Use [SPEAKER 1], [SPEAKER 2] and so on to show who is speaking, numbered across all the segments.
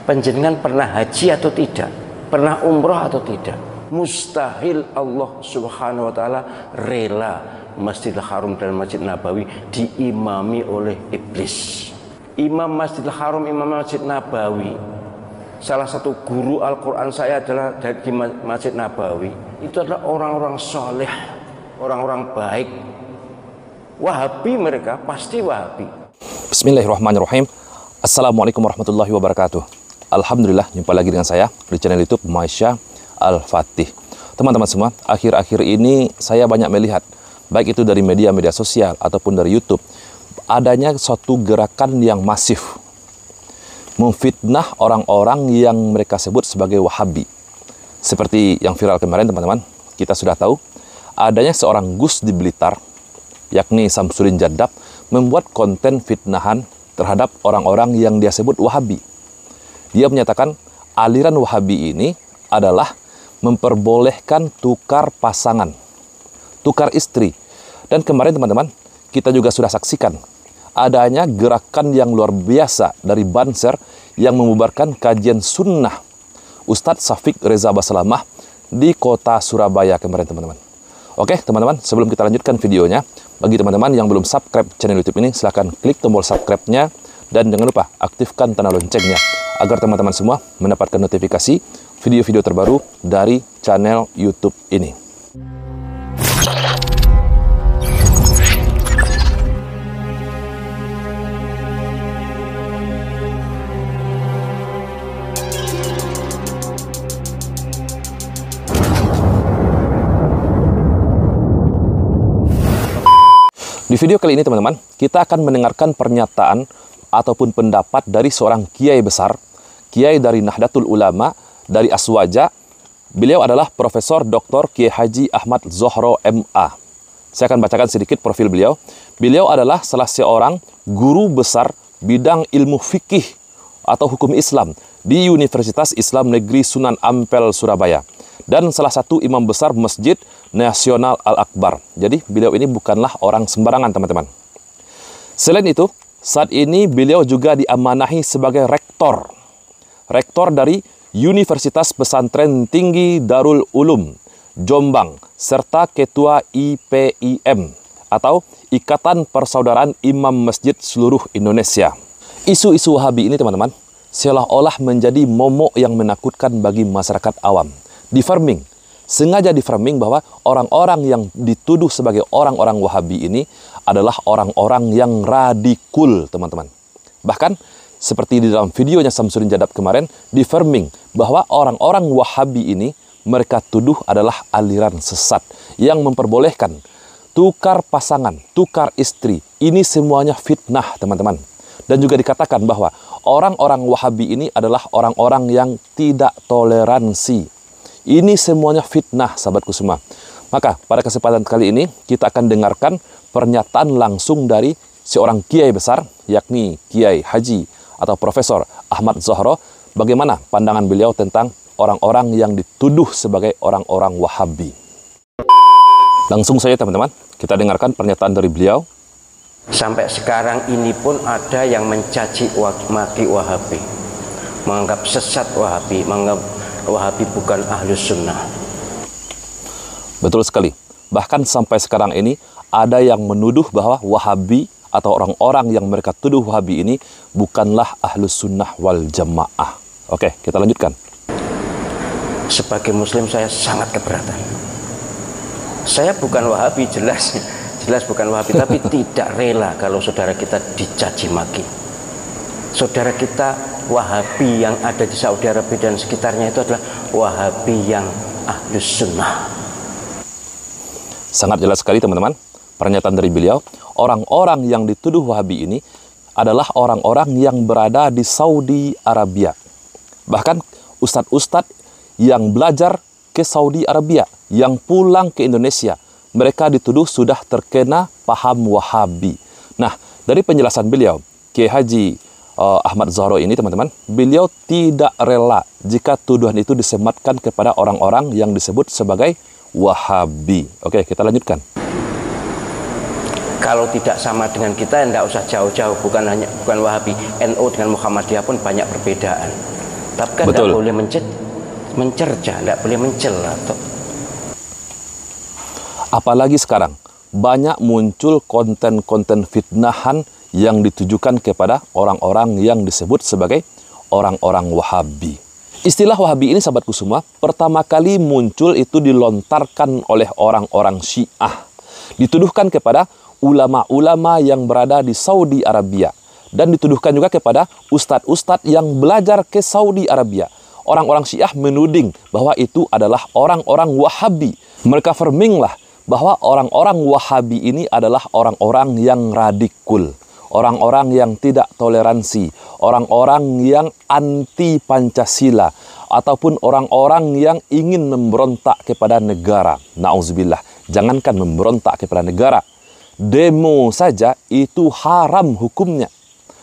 [SPEAKER 1] Panjenengan pernah haji atau tidak? Pernah umroh atau tidak? Mustahil Allah Subhanahu wa taala rela Masjidil Haram dan Masjid Nabawi diimami oleh iblis. Imam Masjidil Haram, Imam Masjid Nabawi, salah satu guru Al-Quran saya adalah dari Masjid Nabawi. Itu adalah orang-orang soleh, orang-orang baik. Wahabi mereka, pasti Wahabi.
[SPEAKER 2] Bismillahirrahmanirrahim. Assalamualaikum warahmatullahi wabarakatuh. Alhamdulillah, jumpa lagi dengan saya di channel YouTube Masya Al-Fatih. Teman-teman semua, akhir-akhir ini saya banyak melihat, baik itu dari media-media sosial ataupun dari YouTube, adanya suatu gerakan yang masif memfitnah orang-orang yang mereka sebut sebagai Wahabi. Seperti yang viral kemarin, teman-teman, kita sudah tahu adanya seorang Gus di Blitar, yakni Samsudin Jadab, membuat konten fitnahan terhadap orang-orang yang dia sebut Wahabi. Dia menyatakan aliran Wahabi ini adalah memperbolehkan tukar pasangan, tukar istri. Dan kemarin, teman-teman, kita juga sudah saksikan adanya gerakan yang luar biasa dari Banser yang membubarkan kajian sunnah Ustadz Syafiq Reza Basalamah di kota Surabaya kemarin, teman-teman. Oke, teman-teman, sebelum kita lanjutkan videonya, bagi teman-teman yang belum subscribe channel YouTube ini, silahkan klik tombol subscribe-nya dan jangan lupa aktifkan tanda loncengnya agar teman-teman semua mendapatkan notifikasi video-video terbaru dari channel YouTube ini. Di video kali ini, teman-teman, kita akan mendengarkan pernyataan ataupun pendapat dari seorang kiai besar, kiai dari Nahdlatul Ulama, dari Aswaja. Beliau adalah Profesor Dr. Kiai Haji Ahmad Zohro MA. Saya akan bacakan sedikit profil beliau. Beliau adalah salah seorang guru besar bidang ilmu fikih atau hukum Islam di Universitas Islam Negeri Sunan Ampel, Surabaya. Dan salah satu imam besar Masjid Nasional Al-Akbar. Jadi beliau ini bukanlah orang sembarangan, teman-teman. Selain itu, saat ini beliau juga diamanahi sebagai rektor. Rektor dari Universitas Pesantren Tinggi Darul Ulum, Jombang, serta Ketua IPIM atau Ikatan Persaudaraan Imam Masjid Seluruh Indonesia. Isu-isu Wahabi ini, teman-teman, seolah-olah menjadi momok yang menakutkan bagi masyarakat awam. Di-framing, sengaja di-framing bahwa orang-orang yang dituduh sebagai orang-orang Wahabi ini adalah orang-orang yang radikul, teman-teman. Bahkan, seperti di dalam videonya Samsudin Jadab kemarin, di-framing bahwa orang-orang Wahabi ini mereka tuduh adalah aliran sesat yang memperbolehkan tukar pasangan, tukar istri. Ini semuanya fitnah, teman-teman. Dan juga dikatakan bahwa orang-orang Wahabi ini adalah orang-orang yang tidak toleransi. Ini semuanya fitnah, sahabatku semua. Maka pada kesempatan kali ini kita akan dengarkan pernyataan langsung dari seorang kiai besar, yakni Kiai Haji atau Profesor Ahmad Zohro. Bagaimana pandangan beliau tentang orang-orang yang dituduh sebagai orang-orang Wahabi. Langsung saja, teman-teman, kita dengarkan pernyataan dari beliau.
[SPEAKER 1] Sampai sekarang ini pun ada yang mencaci maki Wahabi, menganggap sesat Wahabi, menganggap Wahabi bukan ahlus sunnah.
[SPEAKER 2] Betul sekali. Bahkan sampai sekarang ini ada yang menuduh bahwa Wahabi atau orang-orang yang mereka tuduh Wahabi ini bukanlah ahlus sunnah wal jamaah. Oke, kita lanjutkan.
[SPEAKER 1] Sebagai muslim saya sangat keberatan. Saya bukan Wahabi, jelas bukan Wahabi, tapi tidak rela kalau saudara kita dicaci maki. Saudara kita Wahabi yang ada di Saudi Arabia dan sekitarnya itu adalah Wahabi yang ahlus sunnah.
[SPEAKER 2] Sangat jelas sekali, teman-teman, pernyataan dari beliau. Orang-orang yang dituduh Wahabi ini adalah orang-orang yang berada di Saudi Arabia. Bahkan ustadz-ustadz yang belajar ke Saudi Arabia, yang pulang ke Indonesia, mereka dituduh sudah terkena paham Wahabi. Nah, dari penjelasan beliau, Kiai Haji Ahmad Zohro ini, teman-teman, beliau tidak rela jika tuduhan itu disematkan kepada orang-orang yang disebut sebagai Wahabi. Oke, kita lanjutkan.
[SPEAKER 1] Kalau tidak sama dengan kita, tidak usah jauh-jauh. Bukan Wahabi, NU dengan Muhammadiyah pun banyak perbedaan. Tapi kan tidak boleh mencerca, tidak boleh mencela.
[SPEAKER 2] Apalagi sekarang banyak muncul konten-konten fitnahan yang ditujukan kepada orang-orang yang disebut sebagai orang-orang Wahabi. Istilah Wahabi ini, sahabatku semua, pertama kali muncul itu dilontarkan oleh orang-orang Syiah. Dituduhkan kepada ulama-ulama yang berada di Saudi Arabia. Dan dituduhkan juga kepada ustadz-ustadz yang belajar ke Saudi Arabia. Orang-orang Syiah menuding bahwa itu adalah orang-orang Wahabi. Mereka firminglah bahwa orang-orang Wahabi ini adalah orang-orang yang radikul. Orang-orang yang tidak toleransi, orang-orang yang anti Pancasila, ataupun orang-orang yang ingin memberontak kepada negara. Na'udzubillah, jangankan memberontak kepada negara, demo saja itu haram hukumnya.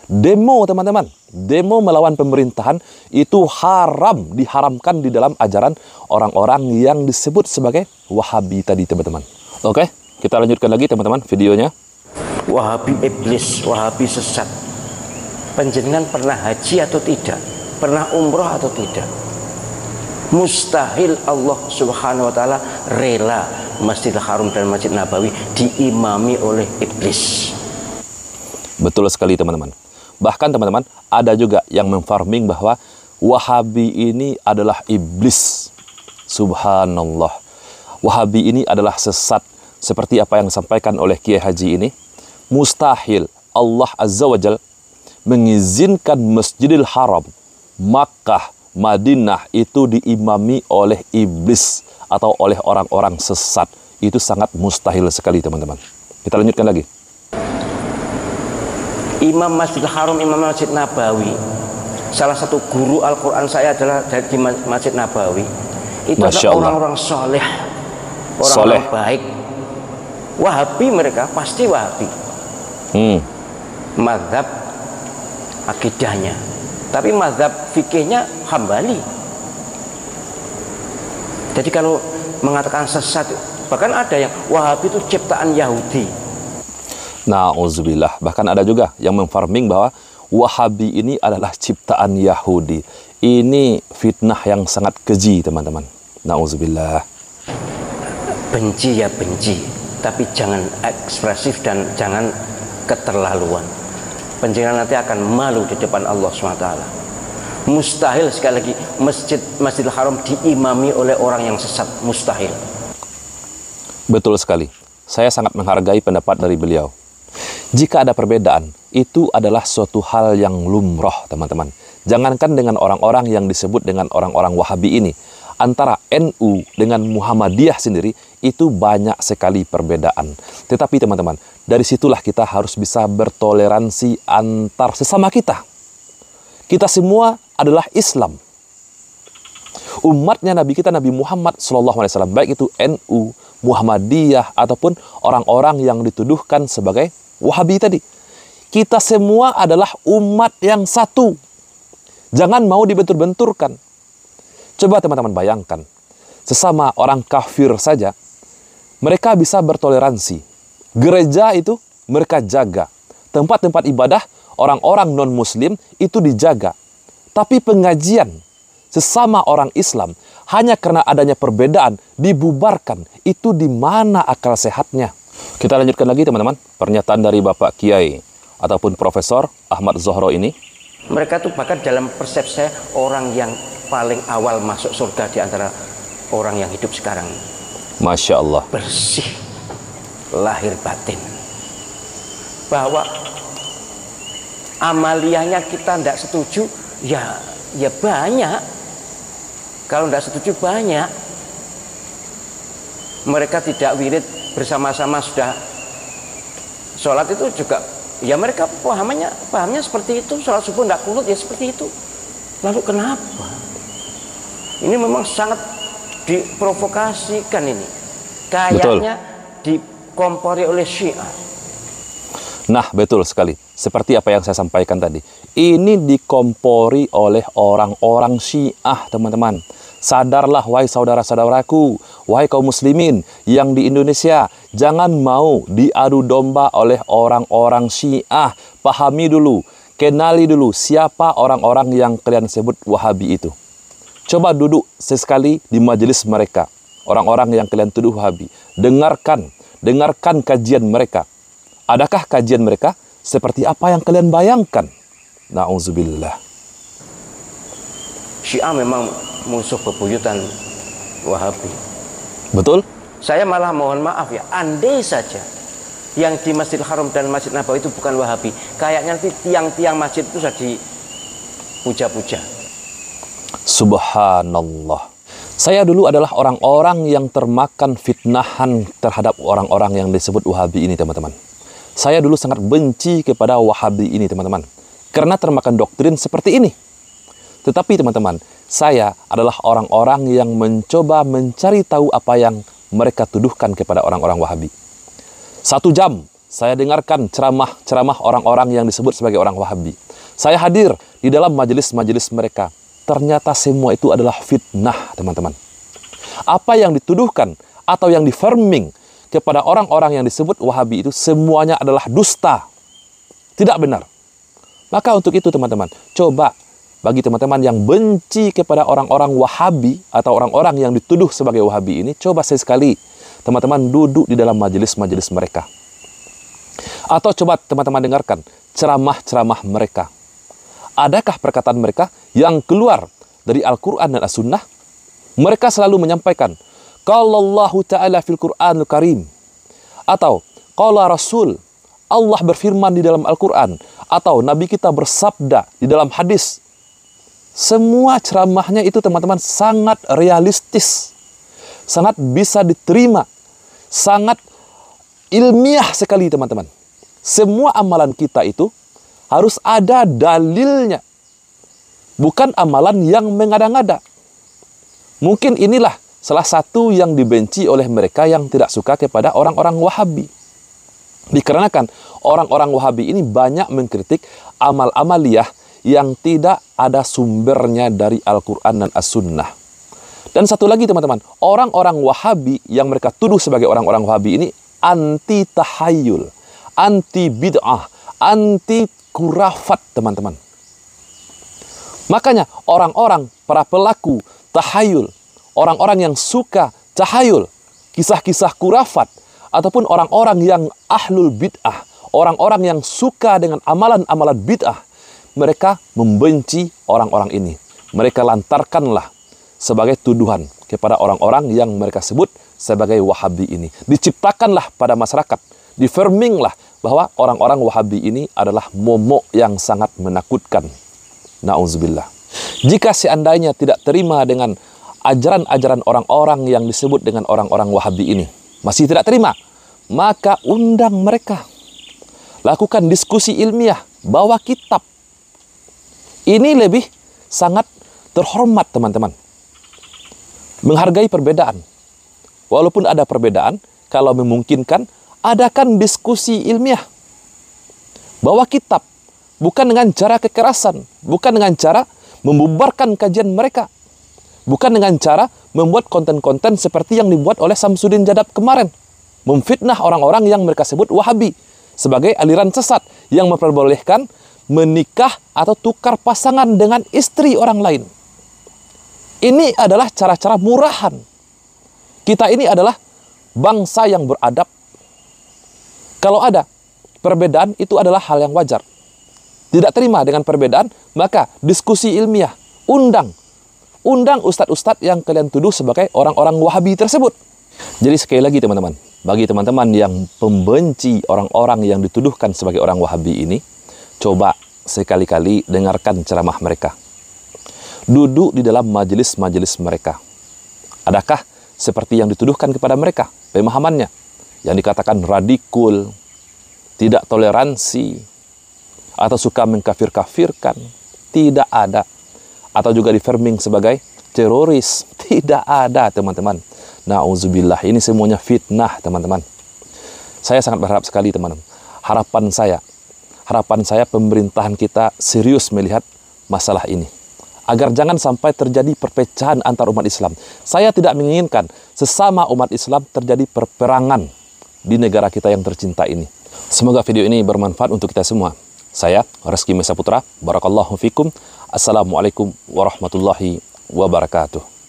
[SPEAKER 2] Demo, teman-teman, demo melawan pemerintahan itu haram, diharamkan di dalam ajaran orang-orang yang disebut sebagai Wahabi tadi, teman-teman. Oke, kita lanjutkan lagi, teman-teman, videonya.
[SPEAKER 1] Wahabi iblis, Wahabi sesat. Panjenengan pernah haji atau tidak? Pernah umroh atau tidak? Mustahil Allah Subhanahu wa taala rela Masjidil Haram dan Masjid Nabawi diimami oleh iblis.
[SPEAKER 2] Betul sekali, teman-teman. Bahkan, teman-teman, ada juga yang memfarming bahwa Wahabi ini adalah iblis. Subhanallah. Wahabi ini adalah sesat, seperti apa yang disampaikan oleh Kiai Haji ini. Mustahil Allah Azza wa Jal mengizinkan Masjidil Haram, Makkah, Madinah itu diimami oleh iblis atau oleh orang-orang sesat. Itu sangat mustahil sekali, teman-teman. Kita lanjutkan lagi.
[SPEAKER 1] Imam Masjidil Haram, Imam Masjid Nabawi, salah satu guru Al-Quran saya adalah dari Masjid Nabawi. Itu adalah orang-orang soleh, orang-orang baik. Wahabi mereka, pasti Wahabi. Mazhab akidahnya, tapi mazhab fikihnya Hambali. Jadi kalau mengatakan sesat, bahkan ada yang Wahabi itu ciptaan Yahudi.
[SPEAKER 2] Na'udzubillah. Bahkan ada juga yang memfarming bahwa Wahabi ini adalah ciptaan Yahudi. Ini fitnah yang sangat keji, teman-teman. Na'udzubillah.
[SPEAKER 1] Benci ya benci, tapi jangan ekspresif dan jangan keterlaluan. Panjenengan nanti akan malu di depan Allah SWT. Mustahil, sekali lagi, Masjidil Haram diimami oleh orang yang sesat. Mustahil.
[SPEAKER 2] Betul sekali. Saya sangat menghargai pendapat dari beliau. Jika ada perbedaan, itu adalah suatu hal yang lumrah, teman-teman. Jangankan dengan orang-orang yang disebut dengan orang-orang Wahabi ini. Antara NU dengan Muhammadiyah sendiri, itu banyak sekali perbedaan. Tetapi, teman-teman, dari situlah kita harus bisa bertoleransi antar sesama kita. Kita semua adalah Islam. Umatnya Nabi kita, Nabi Muhammad SAW, baik itu NU, Muhammadiyah, ataupun orang-orang yang dituduhkan sebagai Wahabi tadi. Kita semua adalah umat yang satu. Jangan mau dibentur-benturkan. Coba teman-teman bayangkan, sesama orang kafir saja, mereka bisa bertoleransi. Gereja itu mereka jaga. Tempat-tempat ibadah orang-orang non-muslim itu dijaga. Tapi pengajian sesama orang Islam, hanya karena adanya perbedaan, dibubarkan. Itu di mana akal sehatnya? Kita lanjutkan lagi, teman-teman. Pernyataan dari Bapak Kiai ataupun Profesor Ahmad Zohro ini.
[SPEAKER 1] Mereka tuh bahkan dalam persepsi saya orang yang paling awal masuk surga di antara orang yang hidup sekarang.
[SPEAKER 2] Masya Allah.
[SPEAKER 1] Bersih lahir batin. Bahwa amaliyahnya kita tidak setuju, ya banyak. Kalau tidak setuju banyak. Mereka tidak wirid bersama-sama sudah sholat itu juga, ya mereka pahamnya seperti itu. Sholat subuh tidak kunut, ya seperti itu. Lalu kenapa? Ini memang sangat diprovokasikan ini. Kayaknya dikompori oleh Syiah.
[SPEAKER 2] Nah, betul sekali. Seperti apa yang saya sampaikan tadi. Ini dikompori oleh orang-orang Syiah, teman-teman. Sadarlah, wahai saudara-saudaraku, wahai kaum muslimin yang di Indonesia, jangan mau diadu domba oleh orang-orang Syiah. Pahami dulu, kenali dulu siapa orang-orang yang kalian sebut Wahabi itu. Coba duduk sesekali di majelis mereka, orang-orang yang kalian tuduh Wahabi. Dengarkan kajian mereka. Adakah kajian mereka seperti apa yang kalian bayangkan? Na'udzubillah.
[SPEAKER 1] Syiah memang musuh bebuyutan Wahabi.
[SPEAKER 2] Betul?
[SPEAKER 1] Saya malah mohon maaf ya, andai saja yang di Masjidil Haram dan Masjid Nabawi itu bukan Wahabi, kayaknya nanti tiang-tiang masjid itu sudah dipuja-puja.
[SPEAKER 2] Subhanallah. Saya dulu adalah orang-orang yang termakan fitnahan terhadap orang-orang yang disebut Wahabi ini, teman-teman. Saya dulu sangat benci kepada Wahabi ini, teman-teman, karena termakan doktrin seperti ini. Tetapi, teman-teman, saya adalah orang-orang yang mencoba mencari tahu apa yang mereka tuduhkan kepada orang-orang Wahabi. 1 jam saya dengarkan ceramah orang-orang yang disebut sebagai orang Wahabi. Saya hadir di dalam majelis-majelis mereka. Ternyata semua itu adalah fitnah, teman-teman. Apa yang dituduhkan atau yang di-framing kepada orang-orang yang disebut Wahabi itu semuanya adalah dusta. Tidak benar. Maka untuk itu, teman-teman, coba bagi teman-teman yang benci kepada orang-orang Wahabi atau orang-orang yang dituduh sebagai Wahabi ini, coba sekali teman-teman duduk di dalam majelis-majelis mereka. Atau coba teman-teman dengarkan ceramah-ceramah mereka. Adakah perkataan mereka yang keluar dari Al-Quran dan As-Sunnah? Mereka selalu menyampaikan, Qala Allahu Ta'ala fil Qur'anul Karim. Atau, Qala Rasul, Allah berfirman di dalam Al-Quran. Atau, Nabi kita bersabda di dalam hadis. Semua ceramahnya itu, teman-teman, sangat realistis. Sangat bisa diterima. Sangat ilmiah sekali, teman-teman. Semua amalan kita itu harus ada dalilnya. Bukan amalan yang mengada-ngada. Mungkin inilah salah satu yang dibenci oleh mereka yang tidak suka kepada orang-orang Wahabi. Dikarenakan orang-orang Wahabi ini banyak mengkritik amal-amaliyah yang tidak ada sumbernya dari Al-Quran dan As-Sunnah. Dan satu lagi, teman-teman, orang-orang Wahabi yang mereka tuduh sebagai orang-orang Wahabi ini anti tahayul, anti bid'ah, anti kurafat, teman-teman. Makanya orang-orang, para pelaku tahayul, orang-orang yang suka tahayul, kisah-kisah kurafat, ataupun orang-orang yang ahlul bid'ah, orang-orang yang suka dengan amalan-amalan bid'ah, mereka membenci orang-orang ini. Mereka lantarkanlah sebagai tuduhan kepada orang-orang yang mereka sebut sebagai Wahabi ini. Diciptakanlah pada masyarakat, di-framinglah bahwa orang-orang Wahabi ini adalah momok yang sangat menakutkan. Na'udzubillah. Jika seandainya tidak terima dengan ajaran-ajaran orang-orang yang disebut dengan orang-orang Wahabi ini, masih tidak terima, maka undang mereka. Lakukan diskusi ilmiah, bawa kitab. Ini lebih sangat terhormat, teman-teman. Menghargai perbedaan. Walaupun ada perbedaan, kalau memungkinkan, adakan diskusi ilmiah. Bawa kitab. Bukan dengan cara kekerasan. Bukan dengan cara membubarkan kajian mereka. Bukan dengan cara membuat konten-konten seperti yang dibuat oleh Samsudin Jadab kemarin. Memfitnah orang-orang yang mereka sebut Wahabi sebagai aliran sesat yang memperbolehkan menikah atau tukar pasangan dengan istri orang lain. Ini adalah cara-cara murahan. Kita ini adalah bangsa yang beradab. Kalau ada perbedaan, itu adalah hal yang wajar. Tidak terima dengan perbedaan, maka diskusi ilmiah. Undang ustadz-ustadz yang kalian tuduh sebagai orang-orang Wahabi tersebut. Jadi sekali lagi, teman-teman, bagi teman-teman yang pembenci orang-orang yang dituduhkan sebagai orang Wahabi ini, coba sekali-kali dengarkan ceramah mereka. Duduk di dalam majelis-majelis mereka. Adakah seperti yang dituduhkan kepada mereka pemahamannya? Yang dikatakan radikul, tidak toleransi, atau suka mengkafir-kafirkan? Tidak ada. Atau juga di-framing sebagai teroris? Tidak ada, teman-teman. Na'udzubillah, ini semuanya fitnah, teman-teman. Saya sangat berharap sekali, teman-teman. Harapan saya pemerintahan kita serius melihat masalah ini. Agar jangan sampai terjadi perpecahan antar umat Islam. Saya tidak menginginkan sesama umat Islam terjadi perperangan di negara kita yang tercinta ini. Semoga video ini bermanfaat untuk kita semua. Saya Reski Mesa Putra, barakallahu fikum. Assalamualaikum warahmatullahi wabarakatuh.